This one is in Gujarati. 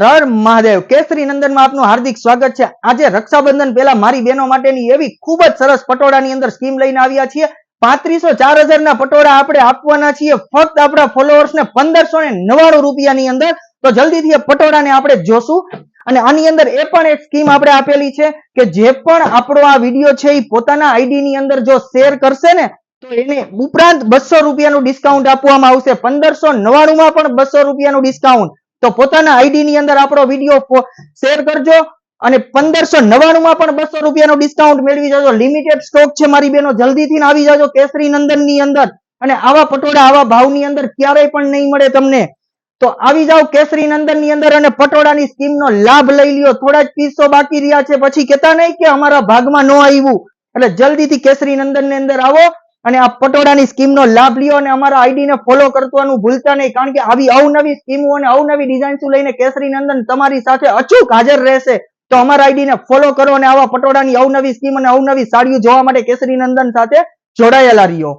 હર મહાદેવ કેસરી નંદન માં આપનું હાર્દિક સ્વાગત છે। આજે રક્ષાબંધન પહેલા મારી બહેનો માટેની એવી ખૂબ જ સરસ પટોળાની અંદર સ્કીમ લઈને આવ્યા છીએ। 3500 4000 ના પટોળા આપણે આપવાના છીએ ફક્ત આપણા ફોલોઅર્સ ને 1599 રૂપિયાની અંદર। તો જલ્દીથી એ પટોળાને આપણે જોશું અને આની અંદર એ પણ એક સ્કીમ આપણે આપેલી છે કે જે પણ આપણો આ વિડિયો છે એ પોતાના આઈડી ની અંદર જો શેર કરશે ને તો એને ઉપરાંત 200 રૂપિયાનું ડિસ્કાઉન્ટ આપવામાં આવશે। 1599 માં પણ 200 રૂપિયાનું ડિસ્કાઉન્ટ। તો પોતાના આઈડી ની અંદર આપણો વિડિયો શેર કરજો અને 1599 માં પણ 200 રૂપિયાનો ડિસ્કાઉન્ટ મેળવી જજો। લિમિટેડ સ્ટોક છે મારી બહેનો, જલ્દીથી આવી જાજો કેસરી નંદન ની અંદર અને આવા પટોળા આવા ભાવની અંદર ક્યારેય પણ નહીં મળે તમને। તો આવી જાઓ કેસરી નંદન ની અંદર અને પટોળાની સ્કીમનો લાભ લઈ લ્યો। થોડા જ પીસો બાકી રહ્યા છે, પછી કહેતા નહીં કે અમારા ભાગમાં ન આવ્યું। એટલે જલ્દીથી કેસરી નંદન ની અંદર આવો અને આ પટોળાની સ્કીમનો લાભ લ્યો અને અમારા આઈડી ને ફોલો કરવાનું ભૂલતા નહીં, કારણ કે આવી અવનવી સ્કીમો અને અવનવી ડિઝાઇન્સ લઈને કેસરી નંદન તમારી સાથે અચૂક હાજર રહેશે। તો અમારા આઈડી ને ફોલો કરો અને આવા પટોળાની અવનવી સ્કીમ અને અવનવી સાડીઓ જોવા માટે કેસરી નંદન સાથે જોડાયેલા રહ્યો।